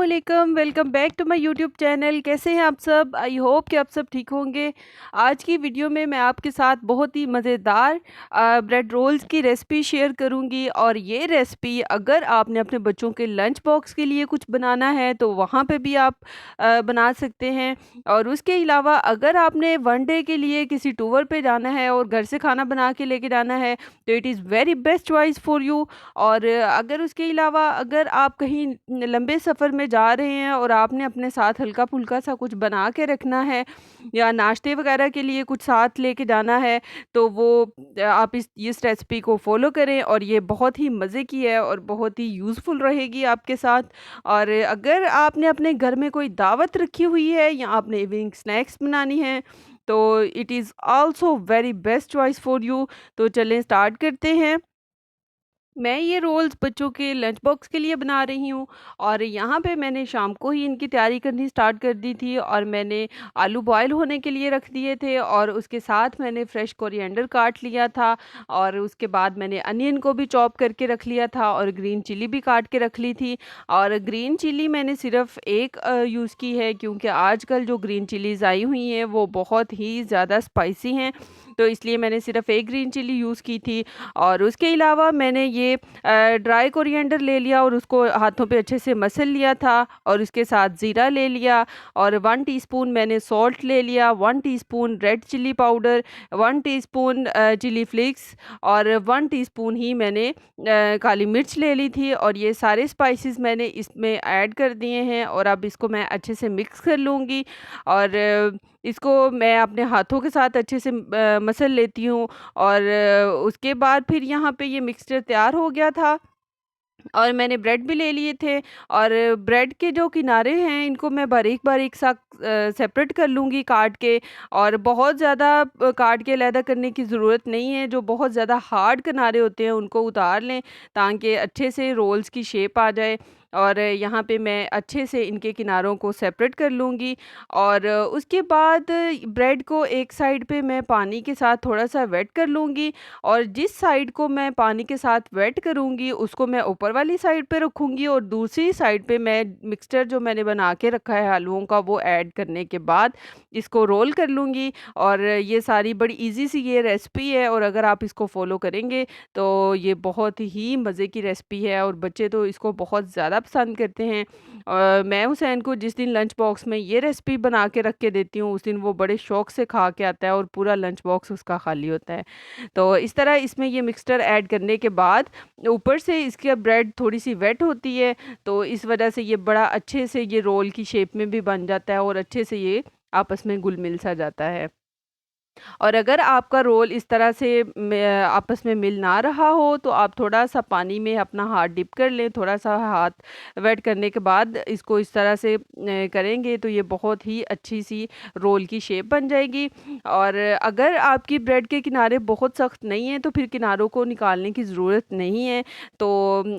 अस्सलामुअलैकुम, welcome back to my YouTube channel. कैसे हैं आप सब? आई होप कि आप सब ठीक होंगे। आज की वीडियो में मैं आपके साथ बहुत ही मज़ेदार ब्रेड रोल्स की रेसिपी शेयर करूंगी। और ये रेसिपी अगर आपने अपने बच्चों के लंच बॉक्स के लिए कुछ बनाना है तो वहाँ पे भी आप बना सकते हैं। और उसके अलावा अगर आपने वन डे के लिए किसी टूर पे जाना है और घर से खाना बना के लेके जाना है तो it is very best choice for you. और अगर उसके अलावा अगर आप कहीं लंबे सफ़र में जा रहे हैं और आपने अपने साथ हल्का-फुल्का सा कुछ बना के रखना है या नाश्ते वगैरह के लिए कुछ साथ लेके जाना है, तो वो आप इस रेसिपी को फ़ॉलो करें और ये बहुत ही मज़े की है और बहुत ही यूज़फुल रहेगी आपके साथ। और अगर आपने अपने घर में कोई दावत रखी हुई है या आपने इवनिंग स्नैक्स बनानी है, तो it is also very best choice for you. तो चलें स्टार्ट करते हैं। मैं ये रोल्स बच्चों के लंच बॉक्स के लिए बना रही हूँ। और यहाँ पे मैंने शाम को ही इनकी तैयारी करनी स्टार्ट कर दी थी और मैंने आलू बॉयल होने के लिए रख दिए थे और उसके साथ मैंने फ्रेश कोरिएंडर काट लिया था। और उसके बाद मैंने अनियन को भी चॉप करके रख लिया था और ग्रीन चिली भी काट के रख ली थी। और ग्रीन चिली मैंने सिर्फ एक यूज़ की है क्योंकि आजकल जो ग्रीन चिलीज़ आई हुई हैं वो बहुत ही ज़्यादा स्पाइसी हैं, तो इसलिए मैंने सिर्फ एक ग्रीन चिली यूज़ की थी। और उसके अलावा मैंने ये ड्राई कोरिएंडर ले लिया और उसको हाथों पे अच्छे से मसल लिया था। और उसके साथ ज़ीरा ले लिया और 1 टीस्पून मैंने सॉल्ट ले लिया, 1 teaspoon red chilli powder, 1 teaspoon chilli flakes और 1 टीस्पून ही मैंने काली मिर्च ले ली थी। और ये सारे स्पाइसेस मैंने इसमें ऐड कर दिए हैं और अब इसको मैं अच्छे से मिक्स कर लूँगी। और इसको मैं अपने हाथों के साथ अच्छे से मसल लेती हूँ। और उसके बाद फिर यहाँ पे ये मिक्सचर तैयार हो गया था और मैंने ब्रेड भी ले लिए थे। और ब्रेड के जो किनारे हैं इनको मैं बारीक-बारीक सा सेपरेट कर लूँगी काट के। और बहुत ज़्यादा काट के अलग करने की ज़रूरत नहीं है। जो बहुत ज़्यादा हार्ड किनारे होते हैं उनको उतार लें ताकि अच्छे से रोल्स की शेप आ जाए। और यहाँ पे मैं अच्छे से इनके किनारों को सेपरेट कर लूँगी। और उसके बाद ब्रेड को एक साइड पे मैं पानी के साथ थोड़ा-सा वेट कर लूँगी। और जिस साइड को मैं पानी के साथ वेट करूँगी उसको मैं ऊपर वाली साइड पे रखूँगी और दूसरी साइड पे मैं मिक्सचर जो मैंने बना के रखा है आलूओं का वो ऐड करने के बाद इसको रोल कर लूँगी। और ये सारी बड़ी ईज़ी सी ये रेसिपी है और अगर आप इसको फ़ॉलो करेंगे तो ये बहुत ही मज़े की रेसिपी है और बच्चे तो इसको बहुत ज़्यादा पसंद करते हैं। मैं हुसैन को जिस दिन लंच बॉक्स में ये रेसिपी बना के रख के देती हूँ उस दिन वो बड़े शौक से खा के आता है और पूरा लंच बॉक्स उसका खाली होता है। तो इस तरह इसमें ये मिक्सचर ऐड करने के बाद ऊपर से इसकी ब्रेड थोड़ी-सी वेट होती है, तो इस वजह से ये बड़ा अच्छे से ये रोल की शेप में भी बन जाता है और अच्छे से ये आपस में घुल-मिल सा जाता है। और अगर आपका रोल इस तरह से आपस में मिल ना रहा हो तो आप थोड़ा-सा पानी में अपना हाथ डिप कर लें, थोड़ा-सा हाथ वेट करने के बाद इसको इस तरह से करेंगे तो ये बहुत ही अच्छी-सी रोल की शेप बन जाएगी। और अगर आपकी ब्रेड के किनारे बहुत सख्त नहीं हैं तो फिर किनारों को निकालने की ज़रूरत नहीं है। तो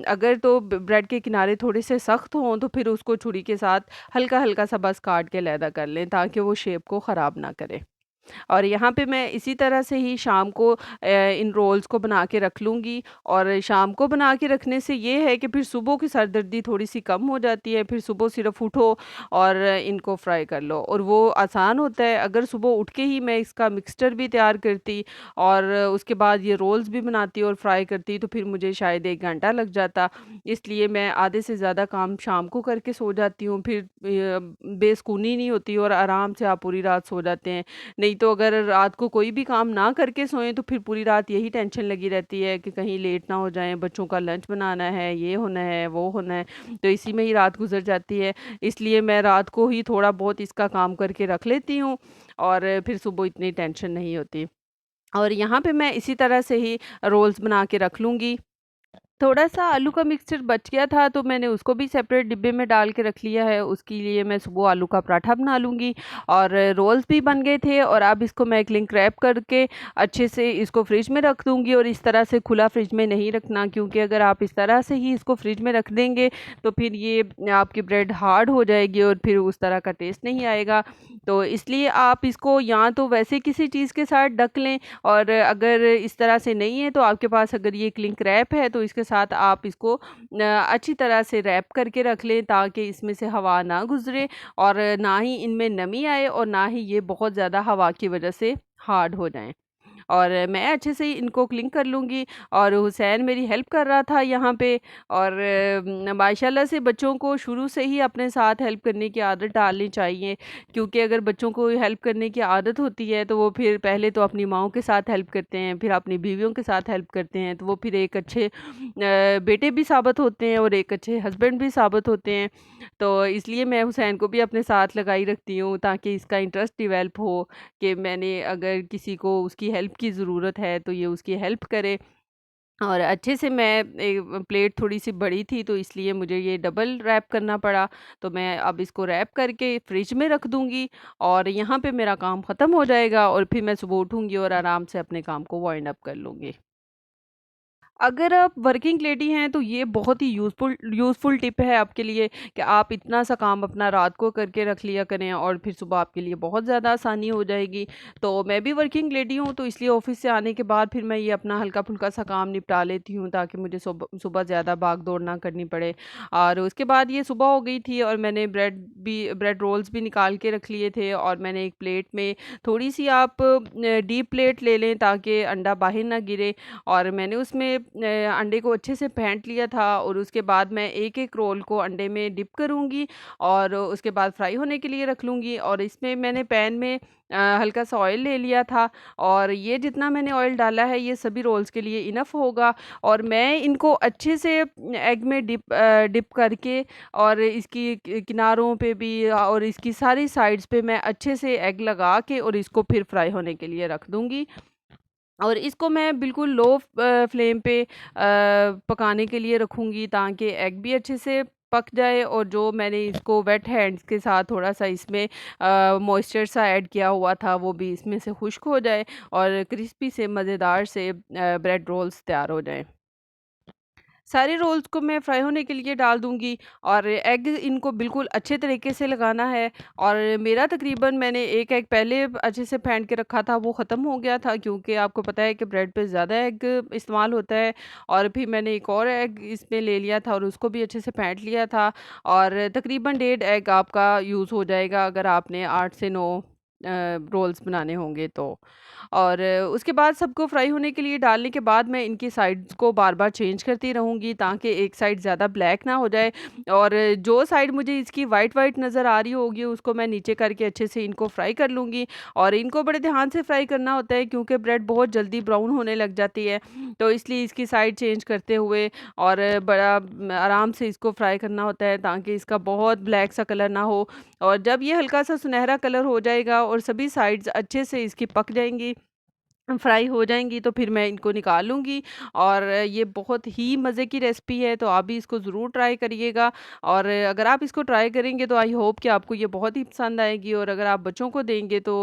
अगर तो ब्रेड के किनारे थोड़े से सख्त हों तो फिर उसको छुरी के साथ हल्का-हल्का सा बस काट के अलहदा कर लें ताकि वो शेप को ख़राब ना करे। और यहाँ पे मैं इसी तरह से ही शाम को इन रोल्स को बना के रख लूँगी। और शाम को बना के रखने से ये है कि फिर सुबह की सरदर्दी थोड़ी-सी कम हो जाती है, फिर सुबह सिर्फ़ उठो और इनको फ्राई कर लो और वो आसान होता है। अगर सुबह उठ के ही मैं इसका मिक्सचर भी तैयार करती और उसके बाद ये रोल्स भी बनाती और फ्राई करती तो फिर मुझे शायद 1 घंटा लग जाता। इसलिए मैं आधे से ज़्यादा काम शाम को करके सो जाती हूँ, फिर बेसुकूनी नहीं होती और आराम से आप पूरी रात सो जाते हैं। नहीं तो अगर रात को कोई भी काम ना करके सोएँ तो फिर पूरी रात यही टेंशन लगी रहती है कि कहीं लेट ना हो जाएँ, बच्चों का लंच बनाना है, ये होना है, वो होना है, तो इसी में ही रात गुज़र जाती है। इसलिए मैं रात को ही थोड़ा बहुत इसका काम करके रख लेती हूँ और फिर सुबह इतनी टेंशन नहीं होती। और यहाँ पे मैं इसी तरह से ही रोल्स बना के रख लूँगी। थोड़ा-सा आलू का मिक्सचर बच गया था तो मैंने उसको भी सेपरेट डिब्बे में डाल के रख लिया है, उसके लिए मैं सुबह आलू का पराठा बना लूँगी। और रोल्स भी बन गए थे और अब इसको मैं क्लिंग रैप करके अच्छे से इसको फ्रिज में रख दूँगी। और इस तरह से खुला फ्रिज में नहीं रखना क्योंकि अगर आप इस तरह से ही इसको फ्रिज में रख देंगे तो फिर ये आपकी ब्रेड हार्ड हो जाएगी और फिर उस तरह का टेस्ट नहीं आएगा। तो इसलिए आप इसको या तो वैसे किसी चीज़ के साथ ढक लें और अगर इस तरह से नहीं है तो आपके पास अगर ये क्लिंग रैप है तो इसके साथ आप इसको अच्छी तरह से रैप करके रख लें, ताकि इसमें से हवा ना गुज़रे और ना ही इनमें नमी आए और ना ही ये बहुत ज़्यादा हवा की वजह से हार्ड हो जाएँ। और मैं अच्छे से ही इनको क्लीन कर लूँगी। और हुसैन मेरी हेल्प कर रहा था यहाँ पे। और माशाल्लाह से बच्चों को शुरू से ही अपने साथ हेल्प करने की आदत डालनी चाहिए, क्योंकि अगर बच्चों को हेल्प करने की आदत होती है तो वो फिर पहले तो अपनी माँओं के साथ हेल्प करते हैं, फिर अपनी बीवियों के साथ हेल्प करते हैं, तो वो फिर एक अच्छे बेटे भी साबित होते हैं और एक अच्छे हस्बैंड भी साबित होते हैं। तो इसलिए मैं हुसैन को भी अपने साथ लगाई रखती हूँ, ताकि इसका इंटरेस्ट डेवलप हो कि मैंने अगर किसी को उसकी हेल्प की ज़रूरत है तो ये उसकी हेल्प करे। और अच्छे से मैं प्लेट थोड़ी-सी बड़ी थी, तो इसलिए मुझे ये डबल रैप करना पड़ा। तो मैं अब इसको रैप करके फ्रिज में रख दूँगी और यहाँ पे मेरा काम ख़त्म हो जाएगा और फिर मैं सुबह उठूँगी और आराम से अपने काम को वाइंड अप कर लूँगी। अगर आप वर्किंग लेडी हैं तो ये बहुत ही यूज़फुल टिप है आपके लिए कि आप इतना सा काम अपना रात को करके रख लिया करें और फिर सुबह आपके लिए बहुत ज़्यादा आसानी हो जाएगी। तो मैं भी वर्किंग लेडी हूँ, तो इसलिए ऑफ़िस से आने के बाद फिर मैं ये अपना हल्का-फुल्का सा काम निपटा लेती हूँ, ताकि मुझे सुबह ज़्यादा भाग-दौड़ ना करनी पड़े। और उसके बाद ये सुबह हो गई थी और मैंने ब्रेड रोल्स भी निकाल के रख लिए थे। और मैंने एक प्लेट में थोड़ी-सी आप डीप प्लेट ले लें, ताकि अंडा बाहर ना गिरे। और मैंने उसमें अंडे को अच्छे से फेंट लिया था और उसके बाद मैं एक-एक रोल को अंडे में डिप करूँगी और उसके बाद फ्राई होने के लिए रख लूँगी। और इसमें मैंने पैन में हल्का सा ऑयल ले लिया था और ये जितना मैंने ऑयल डाला है ये सभी रोल्स के लिए इनफ होगा। और मैं इनको अच्छे से एग में डिप करके और इसकी किनारों पे भी और इसकी सारी साइड्स पे मैं अच्छे से एग लगा के और इसको फिर फ्राई होने के लिए रख दूँगी। और इसको मैं बिल्कुल लो फ्लेम पे पकाने के लिए रखूँगी, ताकि एग भी अच्छे से पक जाए और जो मैंने इसको वेट हैंड्स के साथ थोड़ा-सा इसमें मॉइस्चर सा ऐड किया हुआ था वो भी इसमें से खुश्क हो जाए और क्रिस्पी से मज़ेदार से ब्रेड रोल्स तैयार हो जाएँ। सारे रोल्स को मैं फ्राई होने के लिए डाल दूँगी और एग इनको बिल्कुल अच्छे तरीके से लगाना है। और मेरा तकरीबन मैंने एक एग पहले अच्छे से फेंट के रखा था, वो ख़त्म हो गया था, क्योंकि आपको पता है कि ब्रेड पे ज़्यादा एग इस्तेमाल होता है। और फिर मैंने एक और एग इसमें ले लिया था और उसको भी अच्छे से फेंट लिया था। और तकरीबन डेढ़ एग आपका यूज़ हो जाएगा, अगर आपने 8 से 9 रोल्स बनाने होंगे तो। और उसके बाद सबको फ्राई होने के लिए डालने के बाद मैं इनकी साइड्स को बार-बार चेंज करती रहूँगी, ताकि एक साइड ज़्यादा ब्लैक ना हो जाए। और जो साइड मुझे इसकी वाइट-वाइट नज़र आ रही होगी उसको मैं नीचे करके अच्छे से इनको फ्राई कर लूँगी। और इनको बड़े ध्यान से फ्राई करना होता है, क्योंकि ब्रेड बहुत जल्दी ब्राउन होने लग जाती है। तो इसलिए इसकी साइड चेंज करते हुए और बड़ा आराम से इसको फ्राई करना होता है, ताकि इसका बहुत ब्लैक सा कलर ना हो। और जब ये हल्का-सा सुनहरा कलर हो जाएगा और सभी साइड्स अच्छे से इसकी पक जाएँगी, फ्राई हो जाएँगी, तो फिर मैं इनको निकाल लूँगी। और ये बहुत ही मज़े की रेसिपी है, तो आप भी इसको ज़रूर ट्राई करिएगा। और अगर आप इसको ट्राई करेंगे तो आई होप कि आपको ये बहुत ही पसंद आएगी। और अगर आप बच्चों को देंगे तो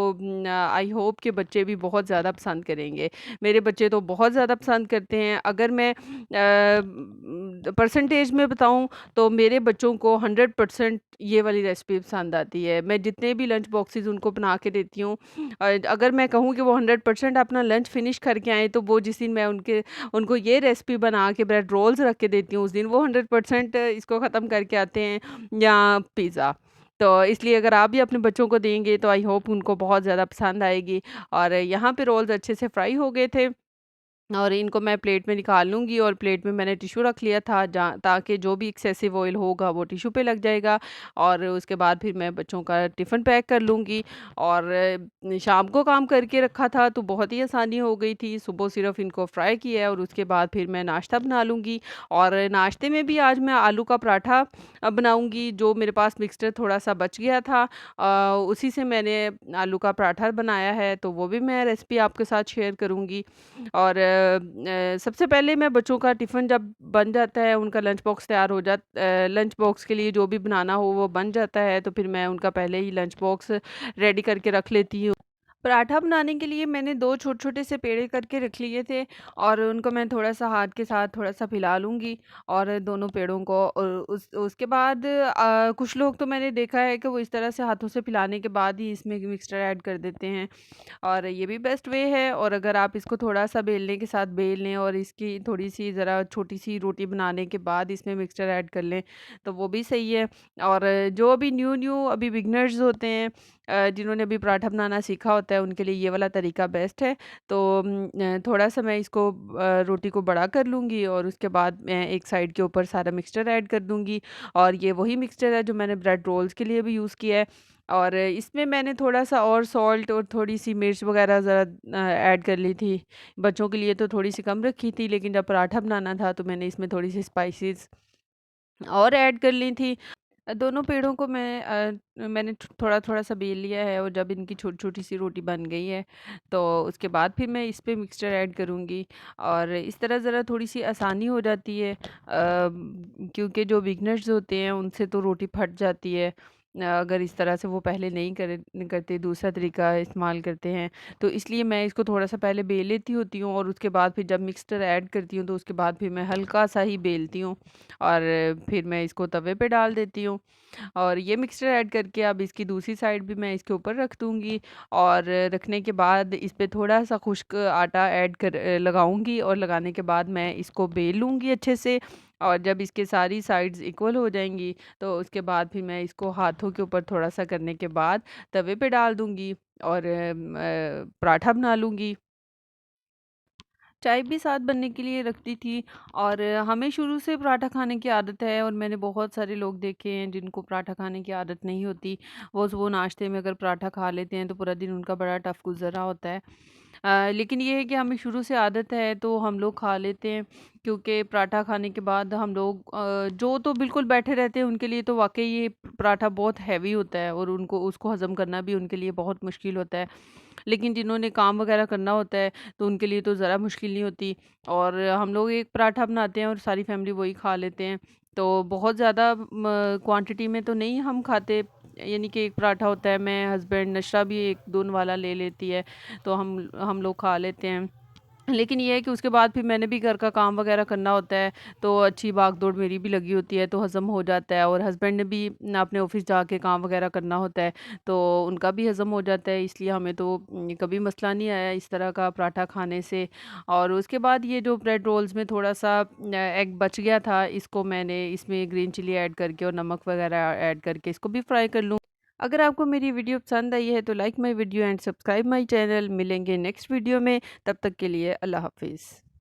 आई होप कि बच्चे भी बहुत ज़्यादा पसंद करेंगे। मेरे बच्चे तो बहुत ज़्यादा पसंद करते हैं। अगर मैं परसेंटेज में बताऊँ तो मेरे बच्चों को 100% ये वाली रेसिपी पसंद आती है। मैं जितने भी लंच बॉक्सेस उनको बना के देती हूँ, अगर मैं कहूँ कि वो 100% अपना लंच फिनिश करके आएँ, तो वो जिस दिन मैं उनको ये रेसिपी बना के ब्रेड रोल्स रख के देती हूँ, उस दिन वो 100% इसको ख़त्म करके आते हैं, या पिज़्ज़ा। तो इसलिए अगर आप भी अपने बच्चों को देंगे तो आई होप उनको बहुत ज़्यादा पसंद आएगी। और यहाँ पे रोल्स अच्छे से फ्राई हो गए थे और इनको मैं प्लेट में निकाल लूँगी। और प्लेट में मैंने टिश्यू रख लिया था, जहाँ ताकि जो भी एक्सेसिव ऑयल होगा वो टिश्यू पे लग जाएगा। और उसके बाद फिर मैं बच्चों का टिफ़िन पैक कर लूँगी। और शाम को काम करके रखा था तो बहुत ही आसानी हो गई थी। सुबह सिर्फ़ इनको फ्राई किया है और उसके बाद फिर मैं नाश्ता बना लूँगी। और नाश्ते में भी आज मैं आलू का पराठा बनाऊँगी। जो मेरे पास मिक्सचर थोड़ा-सा बच गया था, उसी से मैंने आलू का पराठा बनाया है, तो वो भी मैं रेसिपी आपके साथ शेयर करूँगी। और सबसे पहले मैं बच्चों का टिफ़िन जब बन जाता है, उनका लंच बॉक्स तैयार हो लंच बॉक्स के लिए जो भी बनाना हो वो बन जाता है, तो फिर मैं उनका पहले ही लंच बॉक्स रेडी करके रख लेती हूँ। पराठा बनाने के लिए मैंने 2 छोटे-छोटे से पेड़े करके रख लिए थे और उनको मैं थोड़ा-सा हाथ के साथ थोड़ा-सा फैला लूँगी और दोनों पेड़ों को उसके बाद कुछ लोग तो मैंने देखा है कि वो इस तरह से हाथों से फैलाने के बाद ही इसमें मिक्सचर ऐड कर देते हैं और ये भी बेस्ट वे है। और अगर आप इसको थोड़ा-सा बेलने के साथ बेल लें और इसकी थोड़ी-सी ज़रा छोटी-सी रोटी बनाने के बाद इसमें मिक्सचर ऐड कर लें, तो वो भी सही है। और जो अभी न्यू-न्यू अभी बिगिनर्स होते हैं जिन्होंने अभी पराठा बनाना सीखा होता है, उनके लिए ये वाला तरीका बेस्ट है। तो थोड़ा-सा मैं इसको रोटी को बड़ा कर लूँगी और उसके बाद मैं एक साइड के ऊपर सारा मिक्सचर ऐड कर दूँगी और ये वही मिक्सचर है जो मैंने ब्रेड रोल्स के लिए भी यूज़ किया है। और इसमें मैंने थोड़ा-सा और सॉल्ट और थोड़ी-सी मिर्च वग़ैरह ज़रा ऐड कर ली थी। बच्चों के लिए तो थोड़ी-सी कम रखी थी, लेकिन जब पराठा बनाना था तो मैंने इसमें थोड़ी-सी स्पाइसेस और ऐड कर ली थी। दोनों पेड़ों को मैंने थोड़ा-थोड़ा सा बेल लिया है और जब इनकी छोटी-छोटी सी रोटी बन गई है, तो उसके बाद फिर मैं इस पे मिक्सचर ऐड करूँगी और इस तरह ज़रा थोड़ी-सी आसानी हो जाती है क्योंकि जो बिगिनर्स होते हैं उनसे तो रोटी फट जाती है। अगर इस तरह से वो पहले नहीं करते, दूसरा तरीका इस्तेमाल करते हैं, तो इसलिए मैं इसको थोड़ा-सा पहले बेल लेती होती हूँ और उसके बाद फिर जब मिक्सचर ऐड करती हूँ, तो उसके बाद फिर मैं हल्का-सा ही बेलती हूँ और फिर मैं इसको तवे पे डाल देती हूँ। और ये मिक्सचर ऐड करके अब इसकी दूसरी साइड भी मैं इसके ऊपर रख दूँगी और रखने के बाद इस पे थोड़ा-सा खुश्क आटा ऐड लगाऊँगी और लगाने के बाद मैं इसको बेल लूँगी अच्छे से और जब इसके सारी साइड्स इक्वल हो जाएँगी, तो उसके बाद फिर मैं इसको हाथों के ऊपर थोड़ा-सा करने के बाद तवे पे डाल दूँगी और पराठा बना लूँगी। चाय भी साथ बनने के लिए रखती थी और हमें शुरू से पराठा खाने की आदत है और मैंने बहुत सारे लोग देखे हैं जिनको पराठा खाने की आदत नहीं होती। वो नाश्ते में अगर पराठा खा लेते हैं तो पूरा दिन उनका बड़ा टफ गुज़र रहा होता है। लेकिन ये है कि हमें शुरू से आदत है तो हम लोग खा लेते हैं क्योंकि पराठा खाने के बाद हम लोग जो तो बिल्कुल बैठे रहते हैं उनके लिए तो वाक़ई ये पराठा बहुत हैवी होता है और उनको उसको हज़म करना भी उनके लिए बहुत मुश्किल होता है। लेकिन जिन्होंने काम वग़ैरह करना होता है तो उनके लिए तो ज़रा मुश्किल नहीं होती और हम लोग एक पराठा बनाते हैं और सारी फैमिली वही खा लेते हैं। तो बहुत ज़्यादा क्वांटिटी में तो नहीं हम खाते, यानी कि एक पराठा होता है, मैं हस्बैंड नशरा भी 1-2 वाला ले लेती है, तो हम लोग खा लेते हैं। लेकिन ये है कि उसके बाद फिर मैंने भी घर का काम वगैरह करना होता है, तो अच्छी भाग-दौड़ मेरी भी लगी होती है, तो हज़म हो जाता है और हस्बैंड ने भी ना अपने ऑफ़िस जाके काम वगैरह करना होता है, तो उनका भी हज़म हो जाता है, इसलिए हमें तो कभी मसला नहीं आया इस तरह का पराठा खाने से। और उसके बाद ये जो ब्रेड रोल्स में थोड़ा-सा एग बच गया था, इसको मैंने इसमें ग्रीन चिली ऐड करके और नमक वगैरह ऐड करके इसको भी फ्राई कर लूँ। अगर आपको मेरी वीडियो पसंद आई है तो like my video and subscribe my channel. मिलेंगे नेक्स्ट वीडियो में, तब तक के लिए अल्लाह हाफ़िज़।